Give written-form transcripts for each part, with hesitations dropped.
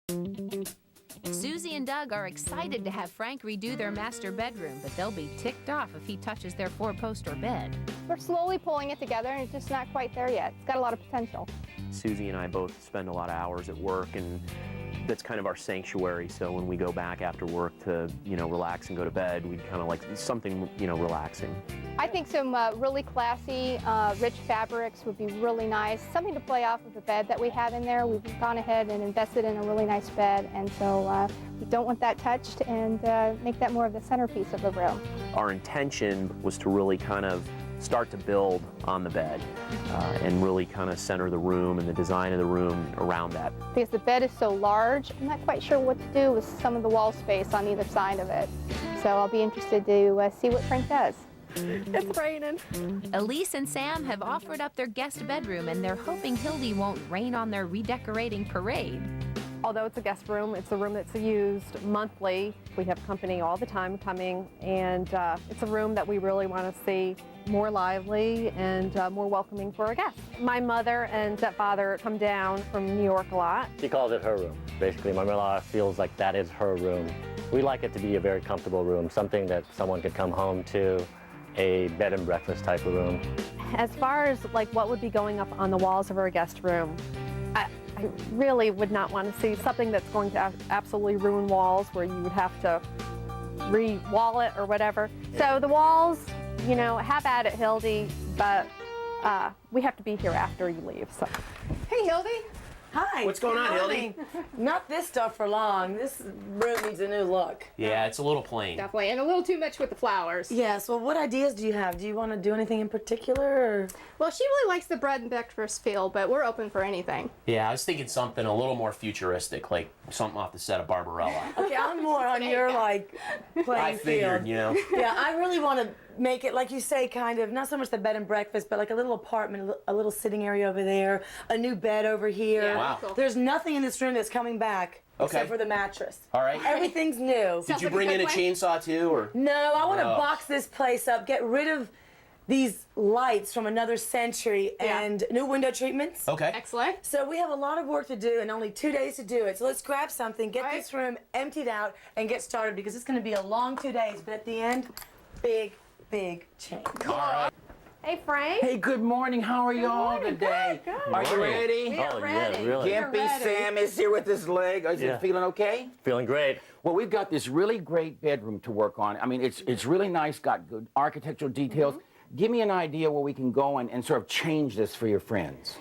Susie and Doug are excited to have Frank redo their master bedroom, but they'll be ticked off if he touches their four-poster bed. We're slowly pulling it together, and it's just not quite there yet. It's got a lot of potential. Susie and I both spend a lot of hours at work, and that's kind of our sanctuary. So when we go back after work to, relax and go to bed, we kind of like something, relaxing. I think some really classy, rich fabrics would be really nice. Something to play off of the bed that we have in there. We've gone ahead and invested in a really nice bed, and so we don't want that touched and make that more of the centerpiece of the room. Our intention was to really kind of start to build on the bed and really kind of center the room and the design of the room around that. Because the bed is so large, I'm not quite sure what to do with some of the wall space on either side of it. So I'll be interested to see what Frank does. It's raining. Elise and Sam have offered up their guest bedroom, and they're hoping Hildy won't rain on their redecorating parade. Although it's a guest room, it's a room that's used monthly. We have company all the time coming, and it's a room that we really want to see more lively and more welcoming for our guests. My mother and stepfather come down from New York a lot. She calls it her room. Basically, my mother-in-law feels like that is her room. We like it to be a very comfortable room, something that someone could come home to, a bed and breakfast type of room. As far as like what would be going up on the walls of our guest room, I really would not want to see something that's going to absolutely ruin walls where you would have to re-wall it or whatever. So the walls, have at it, Hildy, but we have to be here after you leave. So. Hey, Hildy. Hi. What's going on, Hildy? Not this stuff for long. This room needs a new look. Yeah, it's a little plain. Definitely, and a little too much with the flowers. Yes, well, what ideas do you have? Do you want to do anything in particular? Or? Well, she really likes the bread and breakfast feel, but we're open for anything. Yeah, I was thinking something a little more futuristic, like something off the set of Barbarella. Okay, I'm more on your, playing I figured, field. Yeah, I really want to make it, like you say, kind of, not so much the bed and breakfast, but like a little apartment, a little sitting area over there, a new bed over here. Yeah, wow. Cool. There's nothing in this room that's coming back except for the mattress. All right. Everything's new. Did you bring in a chainsaw too, or? No, I want to box this place up, get rid of these lights from another century and new window treatments. Okay. Excellent. So we have a lot of work to do and only 2 days to do it. So let's grab something, get this room emptied out, and get started because it's going to be a long 2 days. But at the end, big change. All right. Hey, Frank. Hey, good morning. How are y'all today? Good. Are you ready? We're ready. Yeah, really. Gimpy Sam is here with his leg. Is Yeah. it feeling okay? Feeling great. Well, we've got this really great bedroom to work on. I mean, it's really nice, got good architectural details. Give me an idea where we can go and sort of change this for your friends.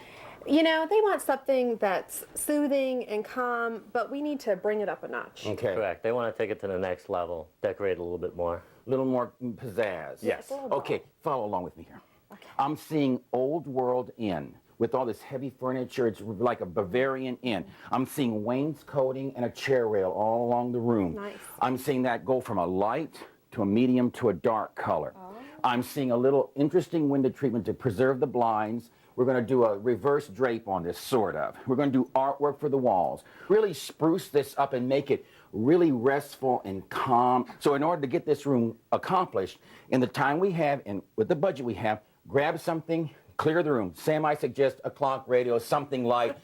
They want something that's soothing and calm, but we need to bring it up a notch. Okay. Correct. They want to take it to the next level, decorate a little bit more. A little more pizzazz. Yes. Okay, follow along with me here. Okay. I'm seeing Old World Inn with all this heavy furniture. It's like a Bavarian inn. I'm seeing wainscoting and a chair rail all along the room. Nice. I'm seeing that go from a light to a medium to a dark color. Oh. I'm seeing a little interesting window treatment to preserve the blinds. We're going to do a reverse drape on this, sort of. We're going to do artwork for the walls. Really spruce this up and make it really restful and calm. So in order to get this room accomplished, in the time we have and with the budget we have, grab something, clear the room. Sam, I suggest a clock, radio, something light.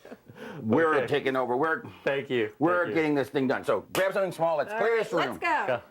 We're taking over. Thank you. We're getting this thing done. So grab something small. Let's clear this room. Let's go.